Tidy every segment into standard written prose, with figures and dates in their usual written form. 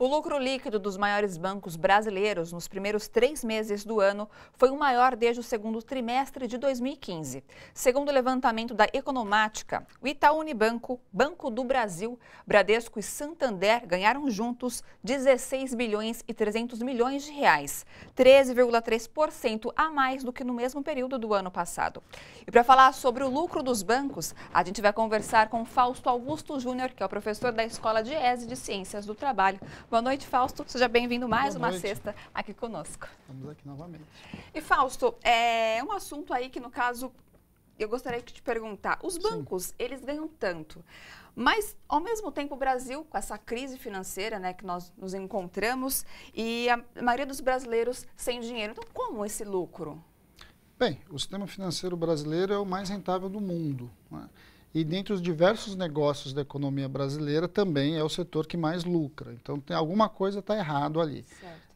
O lucro líquido dos maiores bancos brasileiros nos primeiros 3 meses do ano foi o maior desde o segundo trimestre de 2015. Segundo o levantamento da Economática, o Itaú Unibanco, Banco do Brasil, Bradesco e Santander ganharam juntos 16 bilhões e 300 milhões de reais, 13,3% a mais do que no mesmo período do ano passado. E para falar sobre o lucro dos bancos, a gente vai conversar com Fausto Augusto Júnior, que é o professor da Escola de ESE de Ciências do Trabalho. Boa noite, Fausto. Seja bem-vindo mais uma sexta aqui conosco. Estamos aqui novamente. E, Fausto, é um assunto aí que, no caso, eu gostaria de te perguntar. Os bancos, sim, eles ganham tanto, mas, ao mesmo tempo, o Brasil, com essa crise financeira, né, que nós nos encontramos, e a maioria dos brasileiros sem dinheiro. Então, como esse lucro? Bem, o sistema financeiro brasileiro é o mais rentável do mundo, né? E dentre os diversos negócios da economia brasileira também é o setor que mais lucra. Então, tem alguma coisa está errado ali.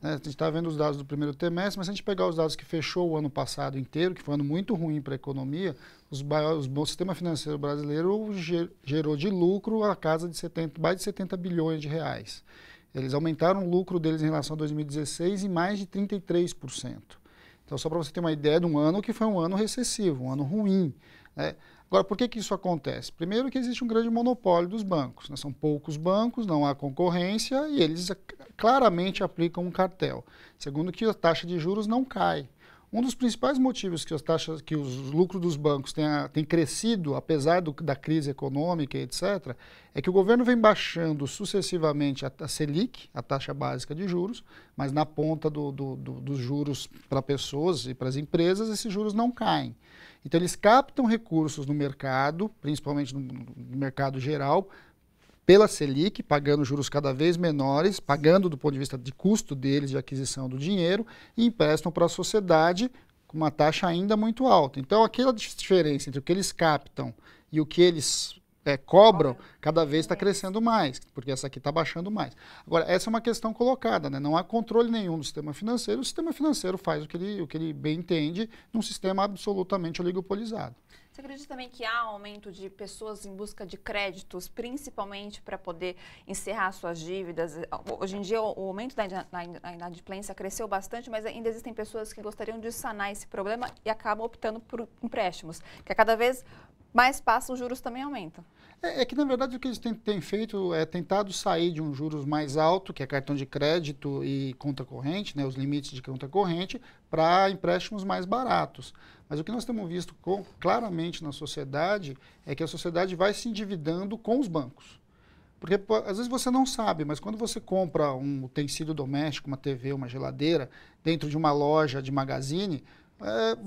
Né? A gente está vendo os dados do primeiro trimestre, mas se a gente pegar os dados que fechou o ano passado inteiro, que foi um ano muito ruim para a economia, o sistema financeiro brasileiro gerou de lucro a casa de mais de 70 bilhões de reais. Eles aumentaram o lucro deles em relação a 2016 em mais de 33%. Então, só para você ter uma ideia de um ano que foi um ano recessivo, um ano ruim, né? Agora, por que isso acontece? Primeiro que existe um grande monopólio dos bancos, né? São poucos bancos, não há concorrência e eles claramente aplicam um cartel. Segundo que a taxa de juros não cai. Um dos principais motivos que os lucros dos bancos têm crescido, apesar da crise econômica, etc., é que o governo vem baixando sucessivamente a Selic, a taxa básica de juros, mas na ponta dos juros para pessoas e para as empresas, esses juros não caem. Então, eles captam recursos no mercado, principalmente no mercado geral, pela Selic, pagando juros cada vez menores, pagando do ponto de vista de custo deles de aquisição do dinheiro, e emprestam para a sociedade com uma taxa ainda muito alta. Então, aquela diferença entre o que eles captam e o que eles cobram, cada vez está crescendo mais, porque essa aqui está baixando mais. Agora, essa é uma questão colocada, né? Não há controle nenhum do sistema financeiro, o sistema financeiro faz o que ele bem entende num sistema absolutamente oligopolizado. Você acredita também que há aumento de pessoas em busca de créditos, principalmente para poder encerrar suas dívidas? Hoje em dia, o aumento da inadimplência cresceu bastante, mas ainda existem pessoas que gostariam de sanar esse problema e acabam optando por empréstimos, que a cada vez mais passa, os juros também aumentam. É que, na verdade, o que eles têm feito é tentado sair de um juros mais alto, que é cartão de crédito e conta corrente, né, os limites de conta corrente, para empréstimos mais baratos. Mas o que nós temos visto claramente na sociedade é que a sociedade vai se endividando com os bancos. Porque às vezes você não sabe, mas quando você compra um utensílio doméstico, uma TV, uma geladeira, dentro de uma loja de magazine,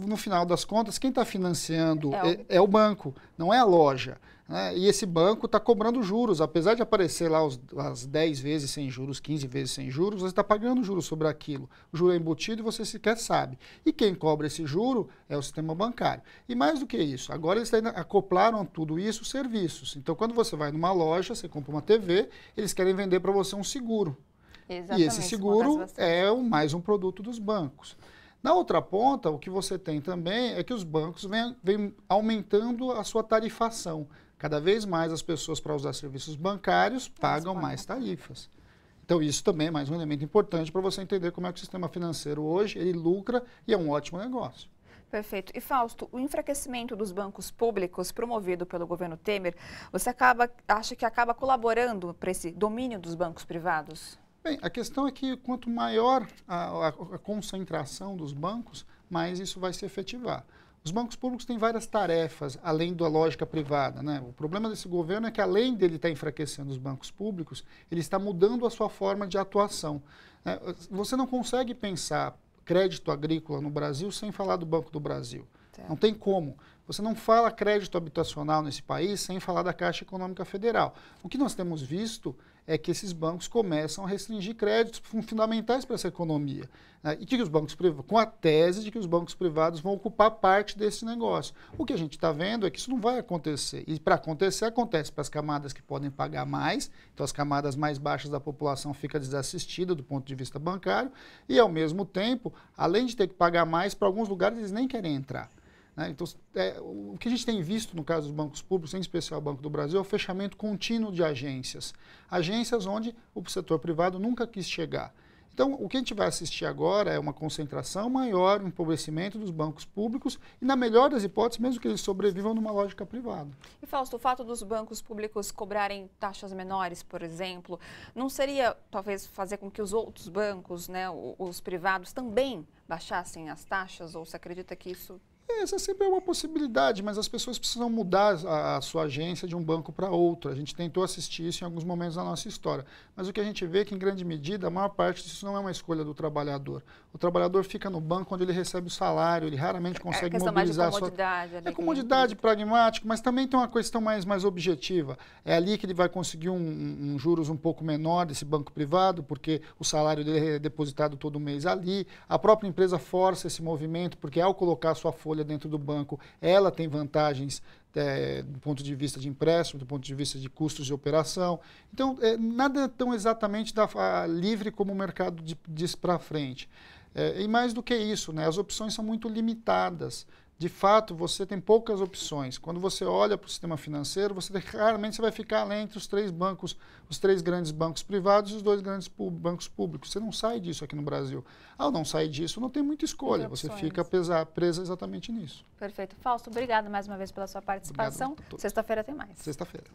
no final das contas, quem está financiando é o banco, não é a loja, né? E esse banco está cobrando juros, apesar de aparecer lá as 10 vezes sem juros, 15 vezes sem juros, você está pagando juros sobre aquilo. O juro é embutido e você sequer sabe. E quem cobra esse juro é o sistema bancário. E mais do que isso, agora eles acoplaram tudo isso serviços. Então, quando você vai numa loja, você compra uma TV, eles querem vender para você um seguro. Exatamente, e esse seguro é mais um produto dos bancos. Na outra ponta, o que você tem também é que os bancos vêm aumentando a sua tarifação. Cada vez mais as pessoas, para usar serviços bancários, pagam mais tarifas. Então, isso também é mais um elemento importante para você entender como é que o sistema financeiro hoje, ele lucra e é um ótimo negócio. Perfeito. E, Fausto, o enfraquecimento dos bancos públicos promovido pelo governo Temer, você acha que acaba colaborando para esse domínio dos bancos privados? Bem, a questão é que quanto maior a concentração dos bancos, mais isso vai se efetivar. Os bancos públicos têm várias tarefas, além da lógica privada, né? O problema desse governo é que, além dele estar enfraquecendo os bancos públicos, ele está mudando a sua forma de atuação. Você não consegue pensar crédito agrícola no Brasil sem falar do Banco do Brasil. Não tem como. Você não fala crédito habitacional nesse país sem falar da Caixa Econômica Federal. O que nós temos visto é que esses bancos começam a restringir créditos fundamentais para essa economia. E que os bancos privados, com a tese de que os bancos privados vão ocupar parte desse negócio. O que a gente está vendo é que isso não vai acontecer. E para acontecer, acontece para as camadas que podem pagar mais, então as camadas mais baixas da população ficam desassistidas do ponto de vista bancário, e ao mesmo tempo, além de ter que pagar mais, para alguns lugares eles nem querem entrar. né? Então, o que a gente tem visto no caso dos bancos públicos, em especial o Banco do Brasil, é o fechamento contínuo de agências. Agências onde o setor privado nunca quis chegar. Então, o que a gente vai assistir agora é uma concentração maior, um empobrecimento dos bancos públicos e, na melhor das hipóteses, mesmo que eles sobrevivam numa lógica privada. E, Fausto, o fato dos bancos públicos cobrarem taxas menores, por exemplo, não seria, talvez, fazer com que os outros bancos, né, os privados, também baixassem as taxas? Ou você acredita que isso... Essa sempre é uma possibilidade, mas as pessoas precisam mudar a sua agência de um banco para outro. A gente tentou assistir isso em alguns momentos da nossa história. Mas o que a gente vê é que, em grande medida, a maior parte disso não é uma escolha do trabalhador. O trabalhador fica no banco onde ele recebe o salário, ele raramente consegue mobilizar a sua... É comodidade, pragmático, mas também tem uma questão mais objetiva. É ali que ele vai conseguir um juros um pouco menor desse banco privado, porque o salário dele é depositado todo mês ali. A própria empresa força esse movimento, porque ao colocar a sua folha dentro do banco, ela tem vantagens do ponto de vista de empréstimo, do ponto de vista de custos de operação. Então, nada é tão exatamente livre como o mercado diz para frente. E mais do que isso, né, as opções são muito limitadas. De fato, você tem poucas opções. Quando você olha para o sistema financeiro, raramente você vai ficar entre os três bancos, os três grandes bancos privados e os dois grandes bancos públicos. Você não sai disso aqui no Brasil. Ao não sair disso, não tem muita escolha. Você fica presa exatamente nisso. Perfeito. Fausto, obrigado mais uma vez pela sua participação. Sexta-feira tem mais. Sexta-feira.